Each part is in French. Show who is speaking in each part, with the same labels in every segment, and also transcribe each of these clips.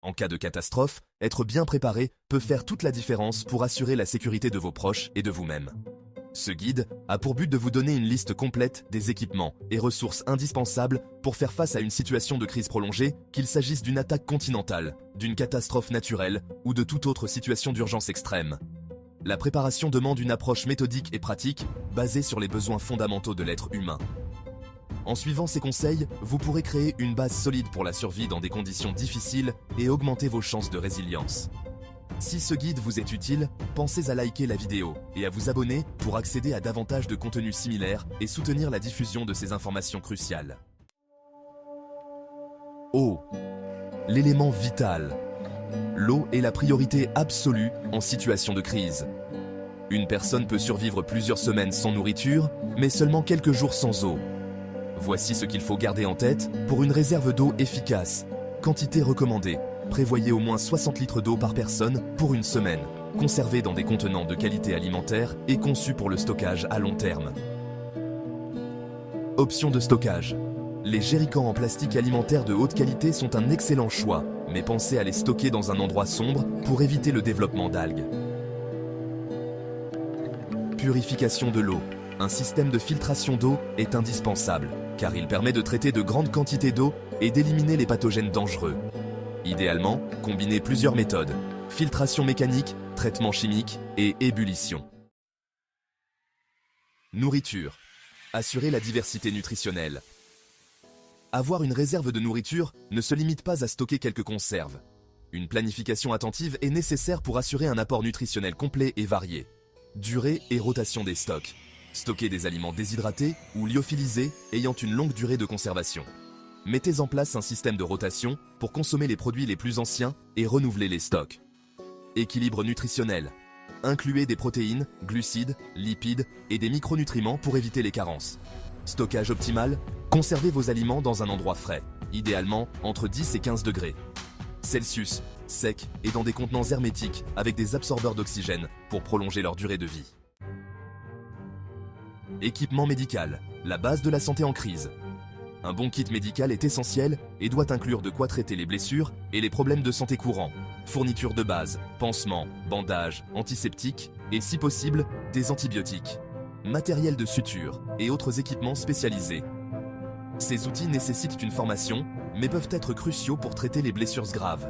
Speaker 1: En cas de catastrophe, être bien préparé peut faire toute la différence pour assurer la sécurité de vos proches et de vous-même. Ce guide a pour but de vous donner une liste complète des équipements et ressources indispensables pour faire face à une situation de crise prolongée, qu'il s'agisse d'une attaque continentale, d'une catastrophe naturelle ou de toute autre situation d'urgence extrême. La préparation demande une approche méthodique et pratique, basée sur les besoins fondamentaux de l'être humain. En suivant ces conseils, vous pourrez créer une base solide pour la survie dans des conditions difficiles et augmenter vos chances de résilience. Si ce guide vous est utile, pensez à liker la vidéo et à vous abonner pour accéder à davantage de contenus similaires et soutenir la diffusion de ces informations cruciales. Eau. L'élément vital. L'eau est la priorité absolue en situation de crise. Une personne peut survivre plusieurs semaines sans nourriture, mais seulement quelques jours sans eau. Voici ce qu'il faut garder en tête pour une réserve d'eau efficace. Quantité recommandée. Prévoyez au moins 60 litres d'eau par personne pour une semaine, conservée dans des contenants de qualité alimentaire et conçus pour le stockage à long terme. Option de stockage. Les jerrycans en plastique alimentaire de haute qualité sont un excellent choix, mais pensez à les stocker dans un endroit sombre pour éviter le développement d'algues. Purification de l'eau. Un système de filtration d'eau est indispensable, car il permet de traiter de grandes quantités d'eau et d'éliminer les pathogènes dangereux. Idéalement, combinez plusieurs méthodes: filtration mécanique, traitement chimique et ébullition. Nourriture. Assurez la diversité nutritionnelle. Avoir une réserve de nourriture ne se limite pas à stocker quelques conserves. Une planification attentive est nécessaire pour assurer un apport nutritionnel complet et varié. Durée et rotation des stocks. Stockez des aliments déshydratés ou lyophilisés ayant une longue durée de conservation. Mettez en place un système de rotation pour consommer les produits les plus anciens et renouveler les stocks. Équilibre nutritionnel. Incluez des protéines, glucides, lipides et des micronutriments pour éviter les carences. Stockage optimal. Conservez vos aliments dans un endroit frais, idéalement entre 10 et 15 degrés Celsius, sec et dans des contenants hermétiques avec des absorbeurs d'oxygène pour prolonger leur durée de vie. Équipement médical, la base de la santé en crise. Un bon kit médical est essentiel et doit inclure de quoi traiter les blessures et les problèmes de santé courants. Fournitures de base, pansements, bandages, antiseptiques et, si possible, des antibiotiques. Matériel de suture et autres équipements spécialisés. Ces outils nécessitent une formation, mais peuvent être cruciaux pour traiter les blessures graves.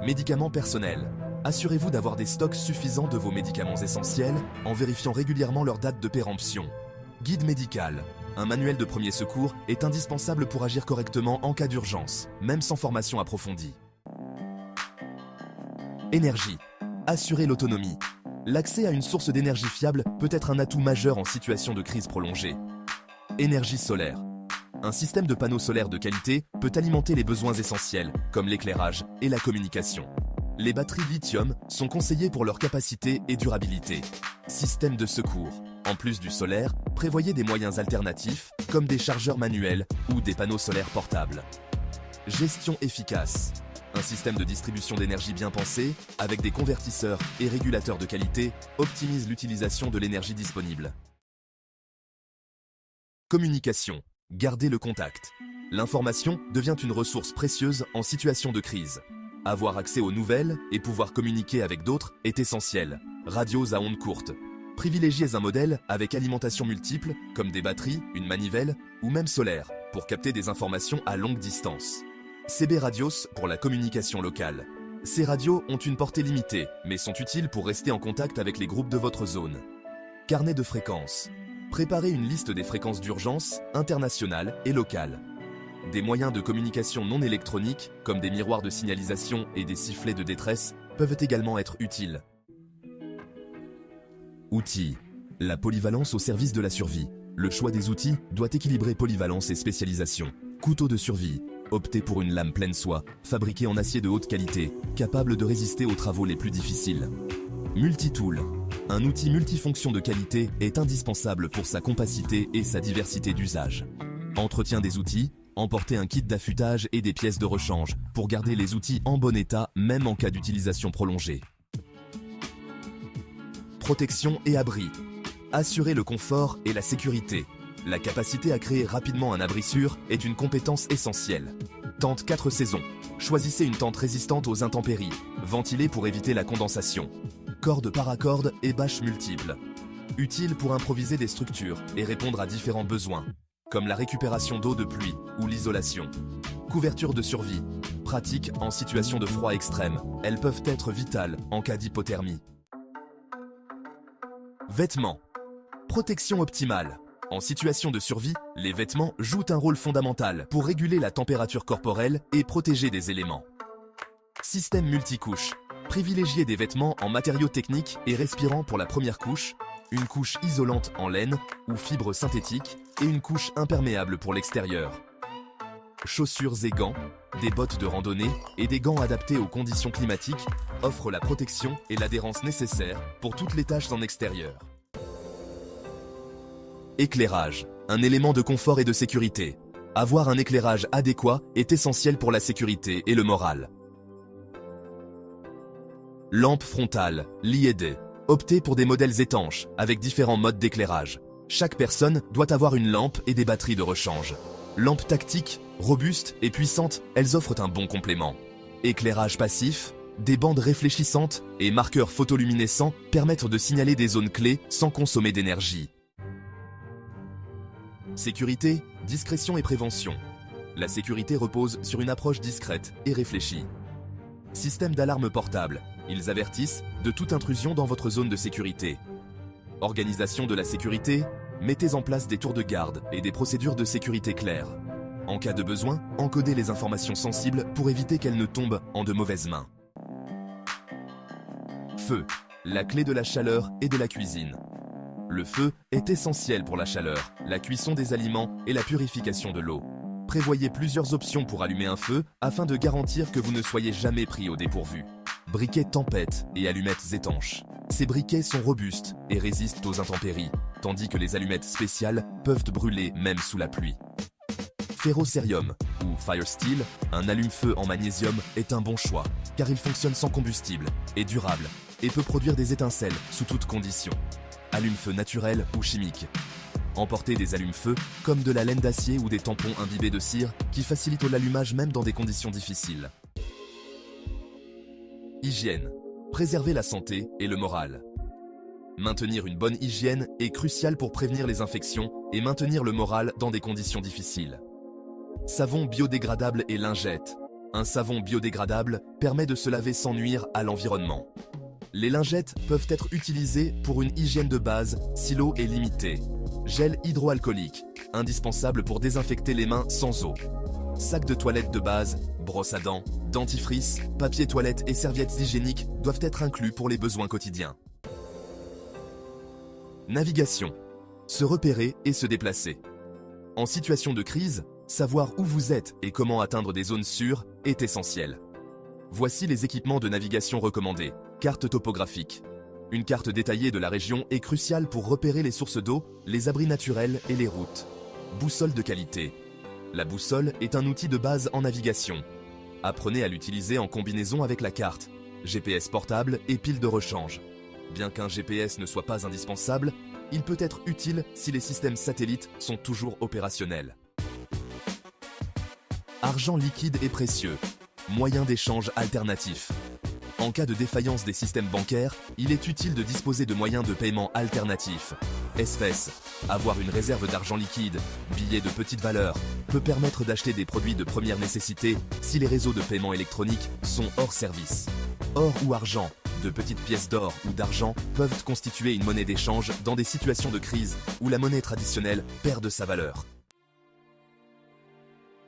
Speaker 1: Médicaments personnels. Assurez-vous d'avoir des stocks suffisants de vos médicaments essentiels en vérifiant régulièrement leur date de péremption. Guide médical. Un manuel de premier secours est indispensable pour agir correctement en cas d'urgence, même sans formation approfondie. Énergie. Assurez l'autonomie. L'accès à une source d'énergie fiable peut être un atout majeur en situation de crise prolongée. Énergie solaire. Un système de panneaux solaires de qualité peut alimenter les besoins essentiels, comme l'éclairage et la communication. Les batteries lithium sont conseillées pour leur capacité et durabilité. Système de secours. En plus du solaire, prévoyez des moyens alternatifs, comme des chargeurs manuels ou des panneaux solaires portables. Gestion efficace. Un système de distribution d'énergie bien pensé, avec des convertisseurs et régulateurs de qualité, optimise l'utilisation de l'énergie disponible. Communication. Gardez le contact. L'information devient une ressource précieuse en situation de crise. Avoir accès aux nouvelles et pouvoir communiquer avec d'autres est essentiel. Radios à ondes courtes. Privilégiez un modèle avec alimentation multiple, comme des batteries, une manivelle ou même solaire, pour capter des informations à longue distance. CB Radios pour la communication locale. Ces radios ont une portée limitée, mais sont utiles pour rester en contact avec les groupes de votre zone. Carnet de fréquences. Préparez une liste des fréquences d'urgence, internationales et locales. Des moyens de communication non électroniques, comme des miroirs de signalisation et des sifflets de détresse, peuvent également être utiles. Outils. La polyvalence au service de la survie. Le choix des outils doit équilibrer polyvalence et spécialisation. Couteau de survie. Optez pour une lame pleine soie, fabriquée en acier de haute qualité, capable de résister aux travaux les plus difficiles. Multitool. Un outil multifonction de qualité est indispensable pour sa compacité et sa diversité d'usage. Entretien des outils. Emportez un kit d'affûtage et des pièces de rechange pour garder les outils en bon état, même en cas d'utilisation prolongée. Protection et abri. Assurez le confort et la sécurité. La capacité à créer rapidement un abri sûr est une compétence essentielle. Tente 4 saisons. Choisissez une tente résistante aux intempéries, ventilée pour éviter la condensation. Cordes paracorde et bâches multiples. Utile pour improviser des structures et répondre à différents besoins, comme la récupération d'eau de pluie ou l'isolation. Couverture de survie. Pratique en situation de froid extrême. Elles peuvent être vitales en cas d'hypothermie. Vêtements. Protection optimale. En situation de survie, les vêtements jouent un rôle fondamental pour réguler la température corporelle et protéger des éléments. Système multicouche. Privilégiez des vêtements en matériaux techniques et respirants pour la première couche, une couche isolante en laine ou fibre synthétique et une couche imperméable pour l'extérieur. Chaussures et gants, des bottes de randonnée et des gants adaptés aux conditions climatiques offrent la protection et l'adhérence nécessaires pour toutes les tâches en extérieur. Éclairage, un élément de confort et de sécurité. Avoir un éclairage adéquat est essentiel pour la sécurité et le moral. Lampe frontale, LED. Optez pour des modèles étanches, avec différents modes d'éclairage. Chaque personne doit avoir une lampe et des batteries de rechange. Lampes tactiques, robustes et puissantes, elles offrent un bon complément. Éclairage passif, des bandes réfléchissantes et marqueurs photoluminescents permettent de signaler des zones clés sans consommer d'énergie. Sécurité, discrétion et prévention. La sécurité repose sur une approche discrète et réfléchie. Système d'alarme portable. Ils avertissent de toute intrusion dans votre zone de sécurité. Organisation de la sécurité. Mettez en place des tours de garde et des procédures de sécurité claires. En cas de besoin, encodez les informations sensibles pour éviter qu'elles ne tombent en de mauvaises mains. Feu. La clé de la chaleur et de la cuisine. Le feu est essentiel pour la chaleur, la cuisson des aliments et la purification de l'eau. Prévoyez plusieurs options pour allumer un feu afin de garantir que vous ne soyez jamais pris au dépourvu. Briquets tempête et allumettes étanches. Ces briquets sont robustes et résistent aux intempéries, tandis que les allumettes spéciales peuvent brûler même sous la pluie. Ferrocerium ou Fire Steel, un allume-feu en magnésium est un bon choix, car il fonctionne sans combustible, est durable et peut produire des étincelles sous toutes conditions. Allume-feu naturel ou chimique. Emportez des allumes-feu comme de la laine d'acier ou des tampons imbibés de cire qui facilitent l'allumage même dans des conditions difficiles. Hygiène. Préserver la santé et le moral. Maintenir une bonne hygiène est crucial pour prévenir les infections et maintenir le moral dans des conditions difficiles. Savon biodégradable et lingettes. Un savon biodégradable permet de se laver sans nuire à l'environnement. Les lingettes peuvent être utilisées pour une hygiène de base si l'eau est limitée. Gel hydroalcoolique, indispensable pour désinfecter les mains sans eau. Sac de toilette de base, brosse à dents, dentifrice, papier toilette et serviettes hygiéniques doivent être inclus pour les besoins quotidiens. Navigation. Se repérer et se déplacer. En situation de crise, savoir où vous êtes et comment atteindre des zones sûres est essentiel. Voici les équipements de navigation recommandés. Carte topographique. Une carte détaillée de la région est cruciale pour repérer les sources d'eau, les abris naturels et les routes. Boussole de qualité. La boussole est un outil de base en navigation. Apprenez à l'utiliser en combinaison avec la carte, GPS portable et pile de rechange. Bien qu'un GPS ne soit pas indispensable, il peut être utile si les systèmes satellites sont toujours opérationnels. Argent liquide et précieux. Moyen d'échange alternatif. En cas de défaillance des systèmes bancaires, il est utile de disposer de moyens de paiement alternatifs. Espèces. Avoir une réserve d'argent liquide, billets de petite valeur, peut permettre d'acheter des produits de première nécessité si les réseaux de paiement électronique sont hors service. Or ou argent, de petites pièces d'or ou d'argent peuvent constituer une monnaie d'échange dans des situations de crise où la monnaie traditionnelle perd de sa valeur.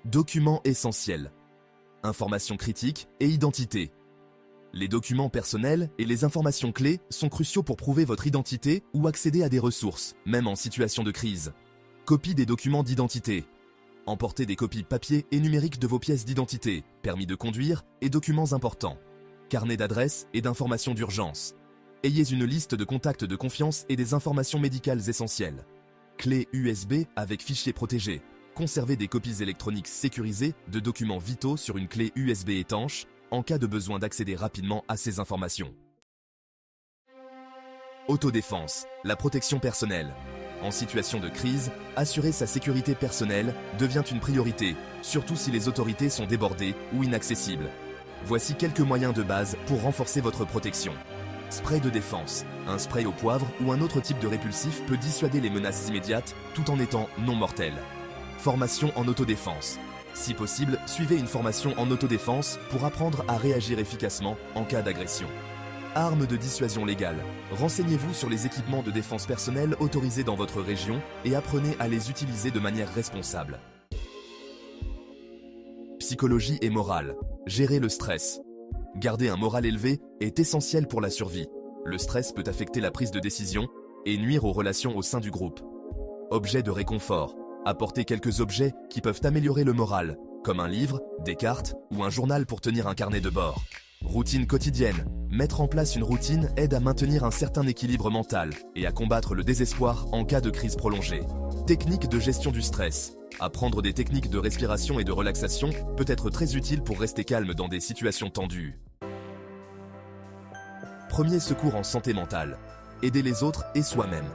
Speaker 1: Documents essentiels. Informations critiques et identité. Les documents personnels et les informations clés sont cruciaux pour prouver votre identité ou accéder à des ressources, même en situation de crise. Copie des documents d'identité. Emportez des copies papier et numériques de vos pièces d'identité, permis de conduire et documents importants. Carnet d'adresses et d'informations d'urgence. Ayez une liste de contacts de confiance et des informations médicales essentielles. Clé USB avec fichiers protégés. Conservez des copies électroniques sécurisées de documents vitaux sur une clé USB étanche en cas de besoin d'accéder rapidement à ces informations. Autodéfense, la protection personnelle. En situation de crise, assurer sa sécurité personnelle devient une priorité, surtout si les autorités sont débordées ou inaccessibles. Voici quelques moyens de base pour renforcer votre protection. Spray de défense. Un spray au poivre ou un autre type de répulsif peut dissuader les menaces immédiates tout en étant non mortel. Formation en autodéfense. Si possible, suivez une formation en autodéfense pour apprendre à réagir efficacement en cas d'agression. Armes de dissuasion légale. Renseignez-vous sur les équipements de défense personnelle autorisés dans votre région et apprenez à les utiliser de manière responsable. Psychologie et morale. Gérer le stress. Garder un moral élevé est essentiel pour la survie. Le stress peut affecter la prise de décision et nuire aux relations au sein du groupe. Objets de réconfort. Apportez quelques objets qui peuvent améliorer le moral, comme un livre, des cartes ou un journal pour tenir un carnet de bord. Routine quotidienne. Mettre en place une routine aide à maintenir un certain équilibre mental et à combattre le désespoir en cas de crise prolongée. Technique de gestion du stress. Apprendre des techniques de respiration et de relaxation peut être très utile pour rester calme dans des situations tendues. Premier secours en santé mentale. Aider les autres et soi-même.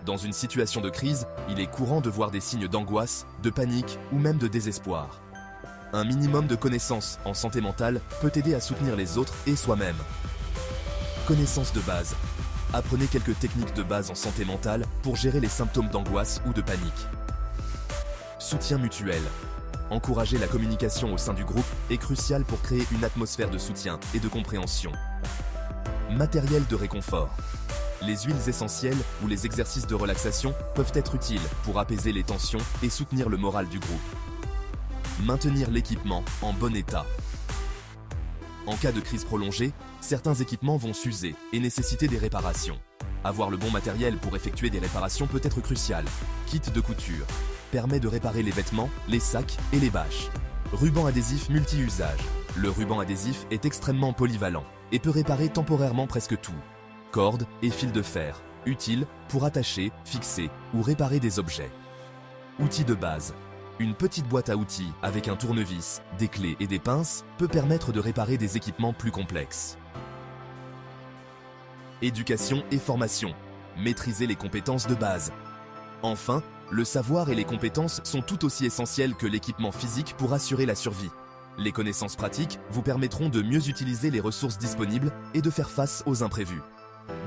Speaker 1: Dans une situation de crise, il est courant de voir des signes d'angoisse, de panique ou même de désespoir. Un minimum de connaissances en santé mentale peut aider à soutenir les autres et soi-même. Connaissances de base. Apprenez quelques techniques de base en santé mentale pour gérer les symptômes d'angoisse ou de panique. Soutien mutuel. Encourager la communication au sein du groupe est crucial pour créer une atmosphère de soutien et de compréhension. Matériel de réconfort. Les huiles essentielles ou les exercices de relaxation peuvent être utiles pour apaiser les tensions et soutenir le moral du groupe. Maintenir l'équipement en bon état. En cas de crise prolongée, certains équipements vont s'user et nécessiter des réparations. Avoir le bon matériel pour effectuer des réparations peut être crucial. Kit de couture permet de réparer les vêtements, les sacs et les bâches. Ruban adhésif multi-usage. Le ruban adhésif est extrêmement polyvalent et peut réparer temporairement presque tout. Cordes et fils de fer, utiles pour attacher, fixer ou réparer des objets. Outils de base. Une petite boîte à outils avec un tournevis, des clés et des pinces peut permettre de réparer des équipements plus complexes. Éducation et formation. Maîtriser les compétences de base. Enfin, le savoir et les compétences sont tout aussi essentiels que l'équipement physique pour assurer la survie. Les connaissances pratiques vous permettront de mieux utiliser les ressources disponibles et de faire face aux imprévus.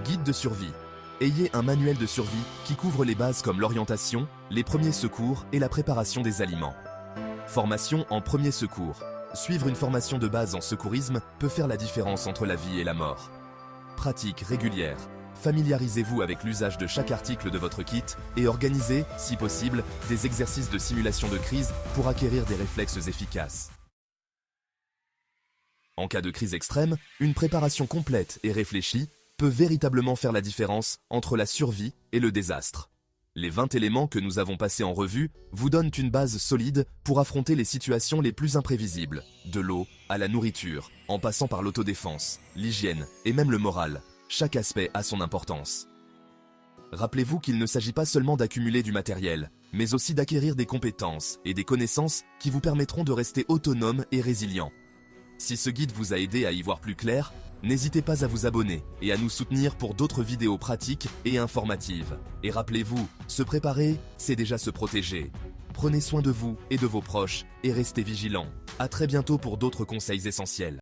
Speaker 1: Guide de survie. Ayez un manuel de survie qui couvre les bases comme l'orientation, les premiers secours et la préparation des aliments. Formation en premiers secours. Suivre une formation de base en secourisme peut faire la différence entre la vie et la mort. Pratique régulière. Familiarisez-vous avec l'usage de chaque article de votre kit et organisez, si possible, des exercices de simulation de crise pour acquérir des réflexes efficaces. En cas de crise extrême, une préparation complète et réfléchie peut véritablement faire la différence entre la survie et le désastre. Les 20 éléments que nous avons passés en revue vous donnent une base solide pour affronter les situations les plus imprévisibles, de l'eau à la nourriture, en passant par l'autodéfense, l'hygiène et même le moral. Chaque aspect a son importance. Rappelez-vous qu'il ne s'agit pas seulement d'accumuler du matériel, mais aussi d'acquérir des compétences et des connaissances qui vous permettront de rester autonome et résilient. Si ce guide vous a aidé à y voir plus clair, n'hésitez pas à vous abonner et à nous soutenir pour d'autres vidéos pratiques et informatives. Et rappelez-vous, se préparer, c'est déjà se protéger. Prenez soin de vous et de vos proches et restez vigilants. À très bientôt pour d'autres conseils essentiels.